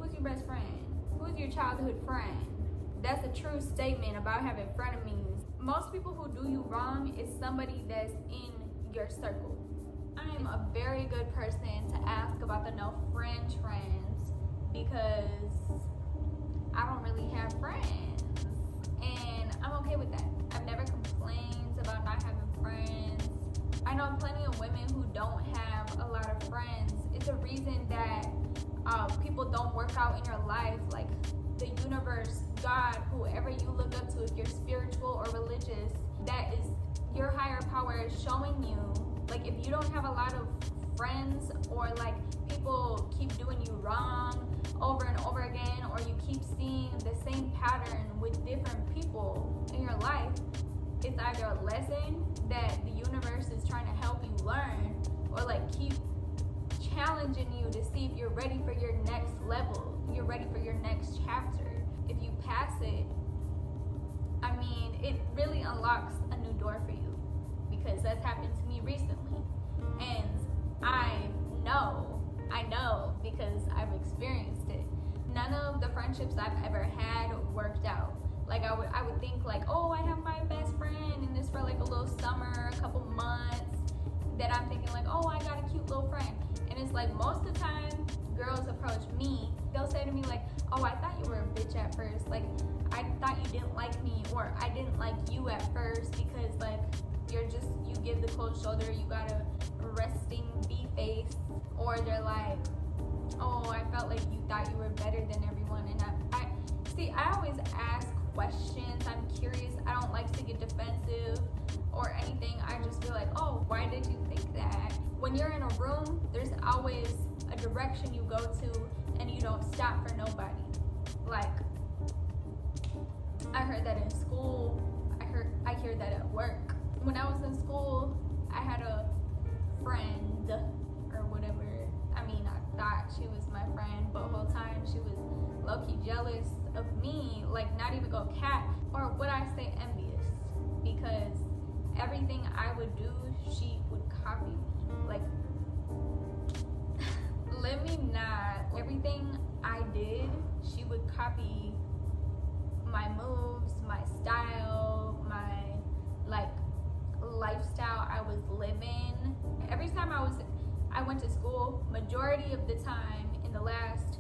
who's your best friend? Who's your childhood friend? That's a true statement about having frenemies. Most people who do you wrong is somebody that's in your circle. I'm a very good person to ask about the no friend trends because I don't really have friends, and I'm okay with that. I've never complained about not having friends. I know plenty of women who don't have a lot of friends. It's a reason that people don't work out in your life. Like the universe, God, whoever you look up to, if you're spiritual or religious, that is your higher power is showing you. Like if you don't have a lot of friends, or like people keep doing you wrong over and over again, or you keep seeing the same pattern with different people in your life, it's either a lesson that the universe is trying to help you learn, or like keep challenging you to see if you're ready for your next level, you're ready for your next chapter. If you pass it, I mean, it really unlocks a new door for you, because that's happened to me recently. And I know because I've experienced it. None of the friendships I've ever had worked out. Like I would think like, oh, I have my best friend and this for like a little summer, a couple months, that I'm thinking like, oh, I got a cute little friend. And it's like most of the time girls approach me, they'll say to me like, oh, I thought you were a bitch at first. Like I thought you didn't like me, or I didn't like you at first because like you give the cold shoulder, you got a resting bee face. Or they're like, oh, I felt like you thought you were better than everyone. And I always ask questions. I'm curious. I don't like to get defensive or anything. I just feel like, oh, why did you think that? When you're in a room, there's always a direction you go to, and you don't stop for nobody. Like, I heard that in school. I hear that at work. When I was in school, I had a friend or whatever. I mean, I thought she was my friend, but the whole time she was low-key jealous of me. Like, not even go cat, or would I say envious? Because everything I would do, she would copy me. Like, let me not. Everything I did, she would copy my moves, my style, my like lifestyle I was living. Every time I went to school, majority of the time in the last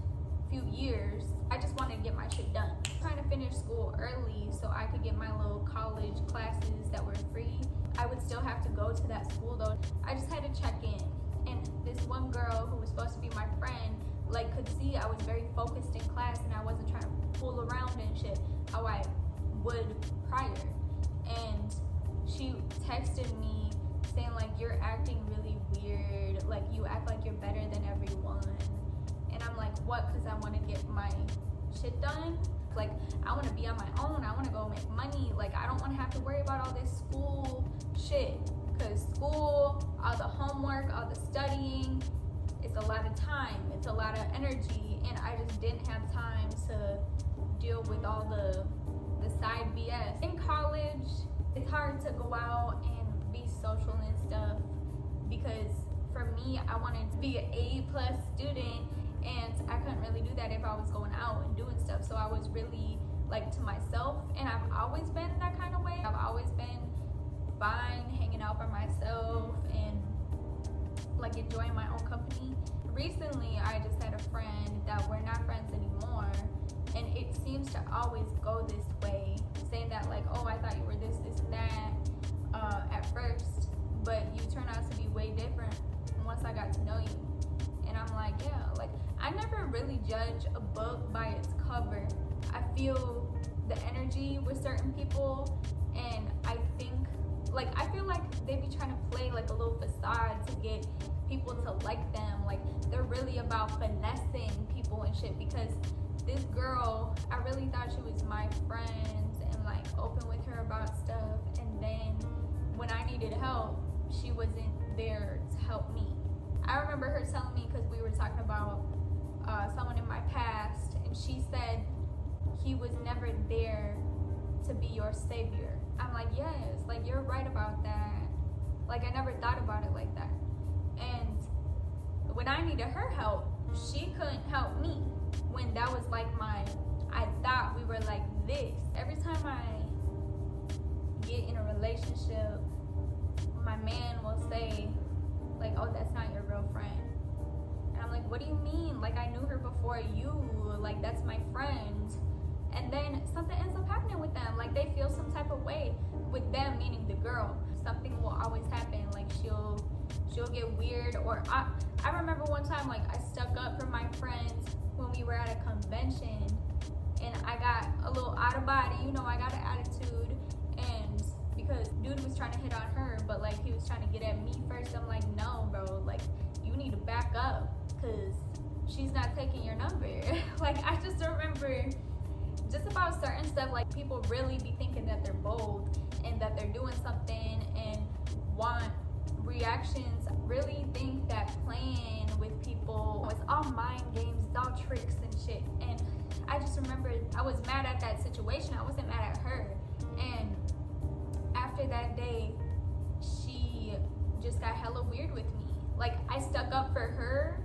few years, I just wanted to get my shit done. Trying to finish school early so I could get my little college classes that were free. I would still have to go to that school though. I just had to check in. And this one girl who was supposed to be my friend, like, could see I was very focused in class and I wasn't trying to fool around and shit how I would prior. And she texted me saying like, you're acting really weird, like you act like you're better than everyone. And I'm like, what? Because I want to get my shit done. Like, I want to be on my own. I want to go make money. Like, I don't want to have to worry about all this school shit, because school, all the homework, all the studying, it's a lot of time, it's a lot of energy, and I just didn't have time to deal with all the side BS. In college, it's hard to go out and be social and stuff, because for me, I wanted to be an A+ student, and I couldn't really do that if I was going out and doing stuff. So I was really like to myself, and I've always been that kind of way. I've always been fine hanging out by myself and like enjoying my own company. Recently, I just had a friend that we're not friends anymore, and it seems to always go this way, saying that like, oh, I thought you were this and that at first, but you turn out to be way different once I got to know you. And I'm like, yeah, like I never really judge a book by its cover. I feel the energy with certain people, and I feel like they be trying to play like a little facade to get people to like them. Like they're really about finessing people and shit, because this girl, I really thought she was my friend and like open with her about stuff, and then when I needed help, she wasn't there to help me. I remember her telling me, because we were talking about someone in my past, and she said he was never there to be your savior. I'm like, yes, like you're right about that. Like I never thought about it like that. And when I needed her help, she couldn't help me. when that was like I thought we were like this. Every time I get in a relationship, my man will say like, oh, that's not your real friend. And I'm like, what do you mean? Like, I knew her before you, like, that's my friend. And then something ends up happening with them. Like, they feel some type of way with them, meaning the girl. Something will always happen. Like, she'll get weird. Or I remember one time, like, I stuck up for my friends when we were at a convention, and I got a little out of body. You know, I got an attitude, and because dude was trying to hit on her, but like he was trying to get at me first. I'm like, no, bro, like, you need to back up, because she's not taking your number. Like, I just remember just about certain stuff, like, people really be thinking that they're bold and that they're doing something and want reactions. Really think that playing with people, it's all mind games, it's all tricks and shit. And I just remember I was mad at that situation. I wasn't mad at her. And after that day, she just got hella weird with me. Like, I stuck up for her,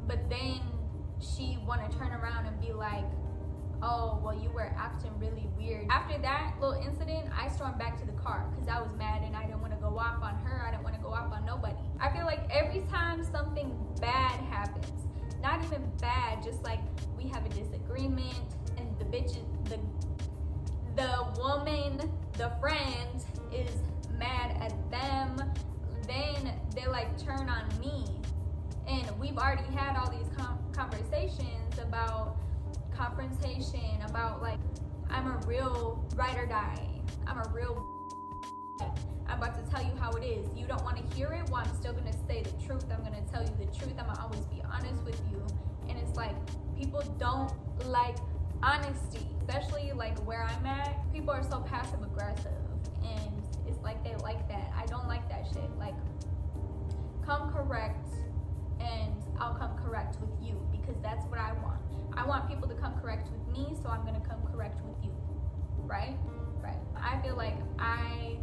but then she want to turn around and be like, oh, well, you were acting really weird. After that little incident, I stormed back to the car because I was mad and I didn't want to go off on her. I didn't want to go off on nobody. I feel like every time something bad happens, not even bad, just like we have a disagreement and the woman, the friend is mad at them, then they like turn on me. And we've already had all these conversations about confrontation, about like, I'm a real ride or die. I'm a real I'm about to tell you how it is. You don't want to hear it? Well, I'm still going to say the truth. I'm going to tell you the truth. I'm going to always be honest with you. And it's like, people don't like honesty, especially like where I'm at. People are so passive aggressive, and it's like they like that. I don't like that shit. Like, come correct, and I'll come correct with you, because that's what I want. I want people to come correct with me, so I'm gonna come correct with you, right? I feel like I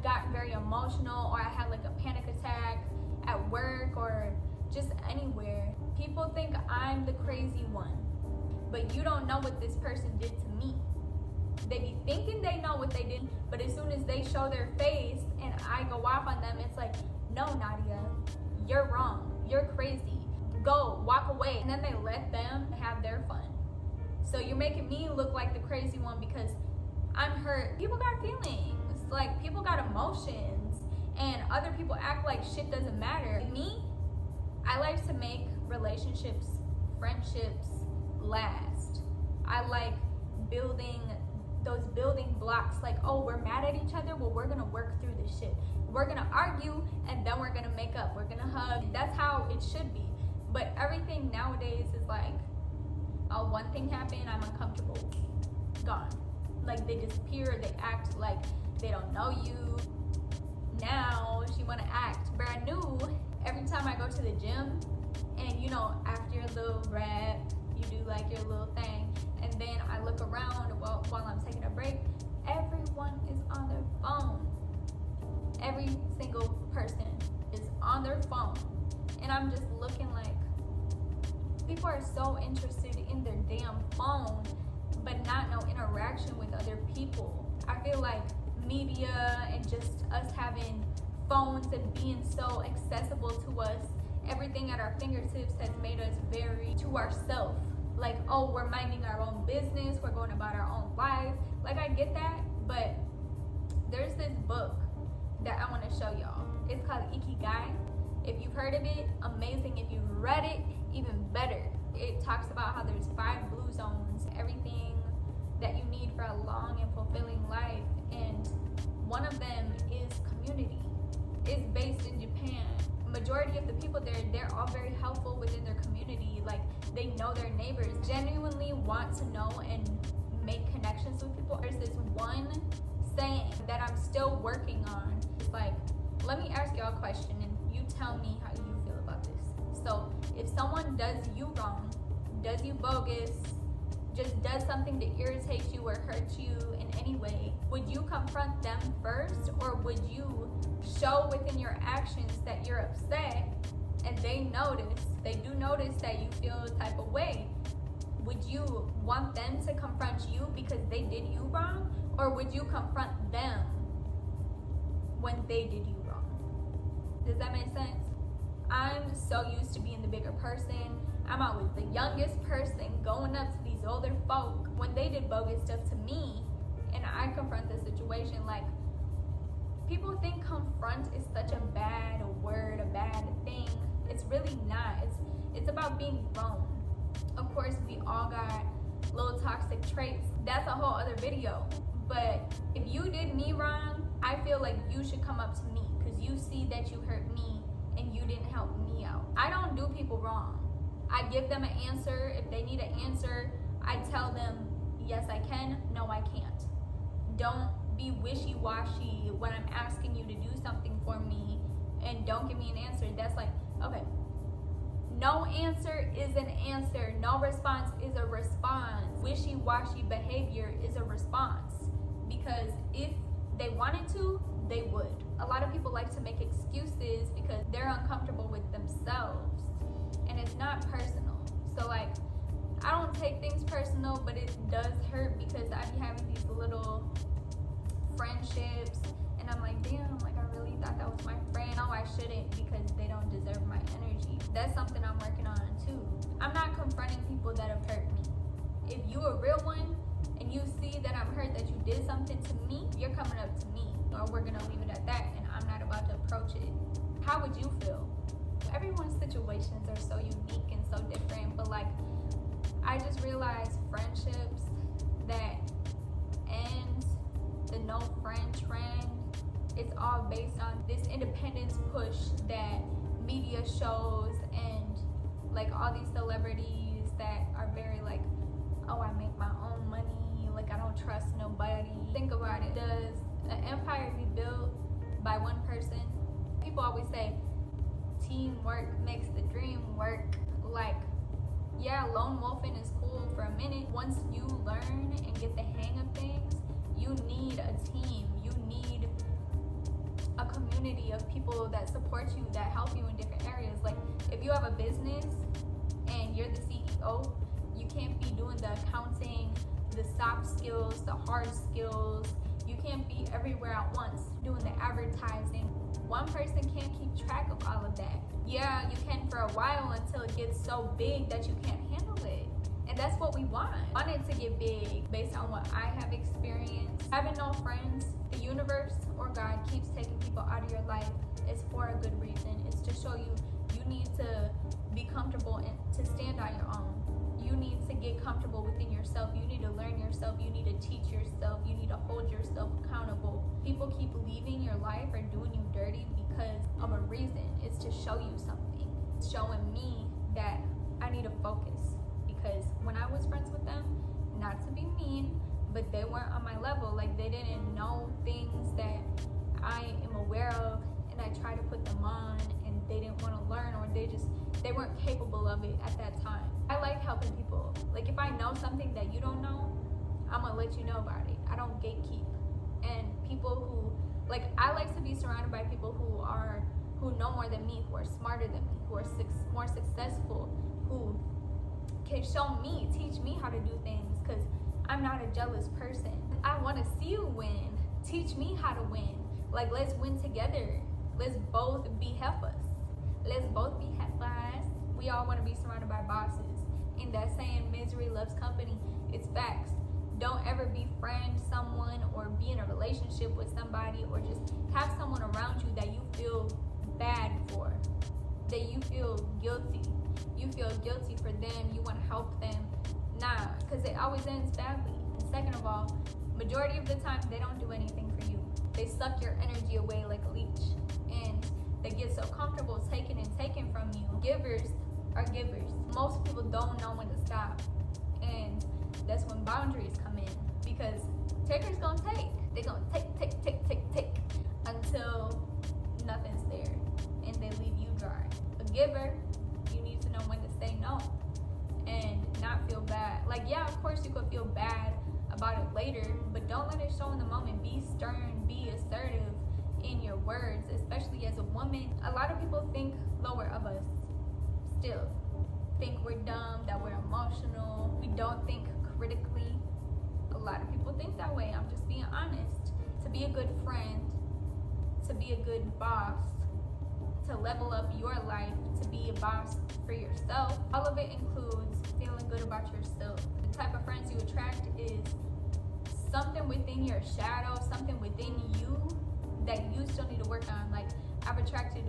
got very emotional, or I had like a panic attack at work or just anywhere. People think I'm the crazy one, but you don't know what this person did to me. They be thinking they know what they did, but as soon as they show their face and I go off on them, it's like, no, Nadia, you're wrong, you're crazy, go, walk away. And then they let them have their fun. So you're making me look like the crazy one because I'm hurt. People got feelings, like, people got emotions, and other people act like shit doesn't matter. Me, I like to make relationships, friendships last. I like building those building blocks, like, oh, we're mad at each other, well, we're gonna work through this shit. We're gonna argue, and then we're gonna make up, we're gonna hug. That's how it should be. But everything nowadays is like, oh, one thing happened, I'm uncomfortable, gone. Like, they disappear, they act like they don't know you. Now she wanna act brand new. Every time I go to the gym, and you know, after your little rap, you do like your little thing, and then I look around while I'm taking a break, everyone is on their phone. Every single person is on their phone. And I'm just looking like, people are so interested in their damn phone, but not no interaction with other people. I feel like media and just us having phones and being so accessible to us, everything at our fingertips has made us very to ourselves. Like, oh, we're minding our own business, we're going about our own life. Like, I get that, but there's this book that I want to show y'all. It's called Ikigai. If you've heard of it, amazing. If you've read it, even better. It talks about how there's 5 blue zones, everything that you need for a long and fulfilling life, and one of them is community. It's based in Japan. Majority of the people there, they're all very helpful within their community. Like, they know their neighbors, genuinely want to know and make connections with people. There's this one saying that I'm still working on. It's like, let me ask y'all a question and you tell me how you feel about this. So if someone does you wrong, does you bogus, just does something that irritates you or hurts you in any way, would you confront them first, or would you show within your actions that you're upset and they do notice that you feel a type of way, would you want them to confront you because they did you wrong? Or would you confront them when they did you wrong? Does that make sense? I'm so used to being the bigger person. I'm always the youngest person going up to these older folk when they did bogus stuff to me, and I confront the situation. Like, people think confront is such a bad word, a bad thing. It's really not. It's about being grown. Of course, we all got little toxic traits. That's a whole other video. But if you did me wrong, I feel like you should come up to me because you see that you hurt me and you didn't help me out. I don't do people wrong. I give them an answer. If they need an answer, I tell them, yes, I can, no, I can't. Don't be wishy-washy when I'm asking you to do something for me and don't give me an answer. That's like, okay, no answer is an answer. No response is a response. Wishy-washy behavior is a response, because if they wanted to, they would. A lot of people like to make excuses because they're uncomfortable with themselves, and it's not personal. So like, I don't take things personal, but it does hurt because I be having these little friendships and I'm like, damn, like I really thought that was my friend. No, I shouldn't, because they don't deserve my energy. That's something I'm working on too. I'm not confronting people that have hurt me. If you a real one and you see that I'm hurt, that you did something to me, you're coming up to me, or we're gonna leave it at that, and I'm not about to approach it. How would you feel? Everyone's situations are so unique and so different, but like, I just realized friendships that end, the no friend trend, it's all based on this independence push that media shows and like all these celebrities that are very like, oh, I make my own money, like I don't trust nobody. Think about it. Does an empire be built by one person? People always say teamwork makes the dream work. Like, yeah, lone wolfing is cool for a minute. Once you learn and get the hang of things, you need a team. You need a community of people that support you, that help you in different areas. Like, if you have a business and you're the CEO, you can't be doing the accounting, the soft skills, the hard skills. You can't be everywhere at once doing the advertising. One person can't keep track of all of that. Yeah, you can for a while until it gets so big that you can't handle it. And that's what we want. I want it to get big based on what I have experienced. Having no friends, the universe or God keeps taking people out of your life. It's for a good reason. It's to show you need to be comfortable and to stand on your own. You need to get comfortable within yourself. You need to learn yourself. You need to teach yourself. You need to hold yourself accountable. People keep leaving your life or doing you dirty because of a reason. It's to show you something. It's showing me that I need to focus, because when I was friends with them, not to be mean, but they weren't on my level. Like, they didn't know things that I am aware of, and I tried to put them on and they didn't want to learn, or they weren't capable of it at that time. I like helping people. Like, if I know something that you don't know, I'm gonna let you know about it. I don't gatekeep. And people who, like, I like to be surrounded by people who know more than me, who are smarter than me, who are more successful, who can show me, teach me how to do things, because I'm not a jealous person. I want to see you win. Teach me how to win. Like, let's win together. Let's both be heifers. Let's both be heifers. We all want to be surrounded by bosses. And that saying, misery loves company, it's facts. Don't ever befriend someone or be in a relationship with somebody or just have someone around you that you feel bad for, that you feel guilty. You feel guilty for them, you want to help them. Nah, because it always ends badly. And second of all, majority of the time, they don't do anything for you. They suck your energy away like a leech. And they get so comfortable taking and taking from you. Givers are givers. Most people don't know when to stop. And that's when boundaries come in. Because takers gonna take. They're gonna take until nothing's there. And they leave you dry. A giver, you need to know when to say no. And not feel bad. Like, yeah, of course you could feel bad about it later, but don't let it show in the moment. Be stern, be assertive in your words, especially as a woman. A lot of people think lower of us. still think we're dumb, that we're emotional, we don't think critically. A lot of people think that way. I'm just being honest. To be a good friend, to be a good boss, to level up your life, to be a boss for yourself, all of it includes feeling good about yourself. The type of friends you attract is something within your shadow, something within you that you still need to work on. Like, I've attracted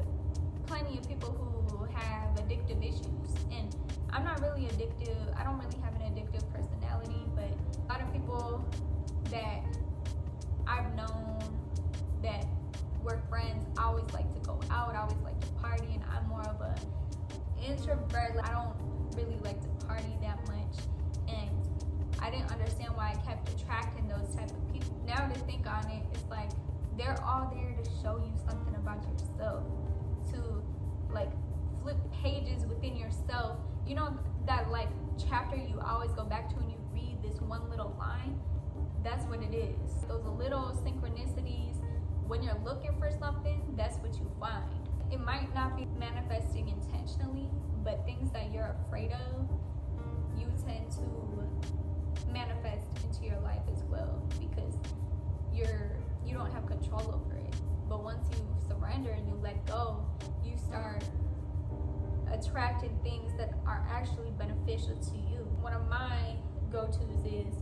plenty of people who have addictive issues, and I'm not really addictive. I don't really have an addictive personality, but a lot of people that I've known that were friends always like to go out, always like to party, and I'm more of a introvert. I don't really like to party that much, and I didn't understand why I kept attracting those type of people. Now to think on it, it's like they're all there to show you something about yourself, to like flip pages within yourself. You know that like chapter you always go back to when you read this one little line? That's what it is. Those little synchronicities, when you're looking for something, that's what you find. It might not be manifesting intentionally, but things that you're afraid of, you tend to manifest into your life as well, because you don't have control over it. But once you surrender and you let go, you start attracting things that are actually beneficial to you. One of my go-tos is,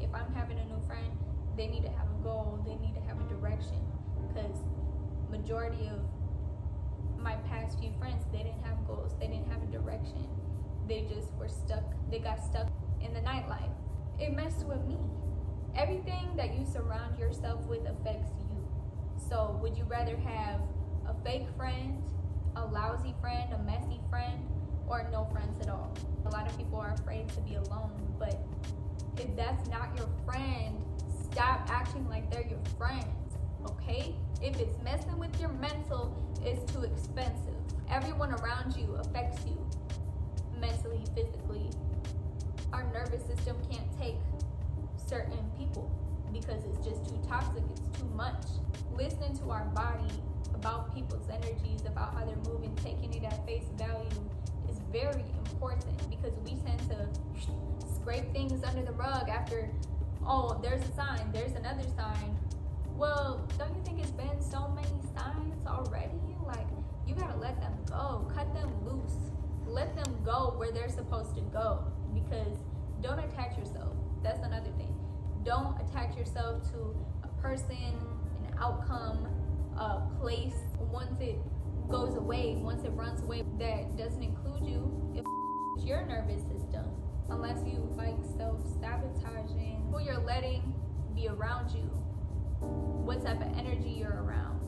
if I'm having a new friend, they need to have a goal, they need to have a direction, because majority of my past few friends, they didn't have goals, they didn't have a direction, they just were stuck, they got stuck in the nightlife. It messed with me. Everything that you surround yourself with affects you. So would you rather have a fake friend, a lousy friend, a messy friend, or no friends at all? A lot of people are afraid to be alone, but if that's not your friend, stop acting like they're your friends, okay? If it's messing with your mental, it's too expensive. Everyone around you affects you mentally, physically. Our nervous system can't take certain people because it's just too toxic, it's too much. Listening to our body about people's energies, about how they're moving, taking it at face value is very important, because we tend to scrape things under the rug after, oh, there's a sign, there's another sign. Well, don't you think it's been so many signs already? Like, you gotta let them go, cut them loose, let them go where they're supposed to go, because don't attach yourself. That's another thing. Don't attach yourself to a person, an outcome, a place. Once it goes away, once it runs away, that doesn't include you. It's your nervous system. Unless you like self-sabotaging who you're letting be around you, what type of energy you're around,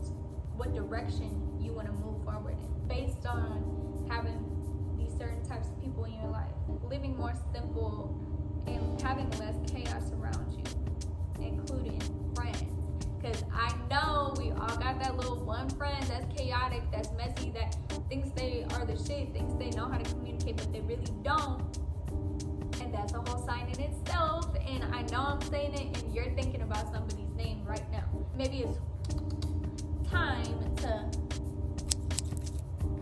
what direction you want to move forward in, based on having these certain types of people in your life. Living more simple and having less chaos around you, including friends. Because I know we all got that little one friend that's chaotic, that's messy, that thinks they are the shit, thinks they know how to communicate, but they really don't. And that's a whole sign in itself. And I know I'm saying it and you're thinking about somebody's name right now. Maybe it's time to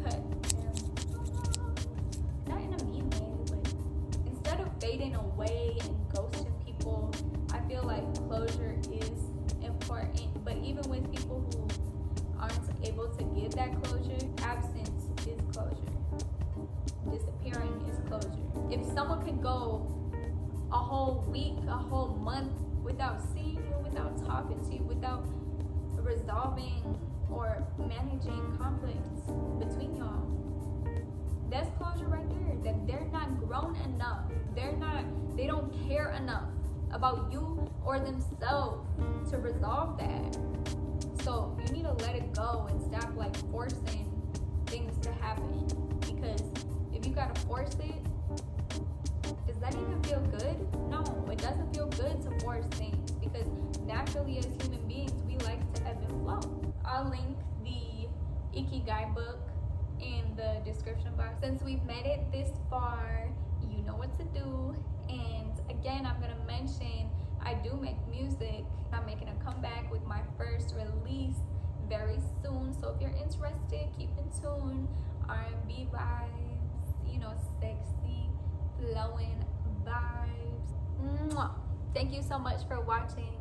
cut them. Not in a mean way, but instead of fading away and ghosting people, I feel like closure is important. But even with people who aren't able to give that closure, absence is closure. Disappearing is closure. If someone could go a whole week, a whole month without seeing you, without talking to you, without resolving or managing conflicts between y'all, that's closure right there. That they're not grown enough. They don't care enough about you or themselves to resolve that. So you need to let it go and stop like forcing things to happen. Because if you gotta force it, does that even feel good? No, it doesn't feel good to force things, because naturally as human beings, we like to ebb and flow. I'll link the Ikigai book in the description box. Since we've made it this far, you know what to do. And again, I'm gonna mention I do make music. I'm making a comeback with my first release very soon. So if you're interested, keep in tune. R&B vibes. knowing vibes. Mwah. Thank you so much for watching.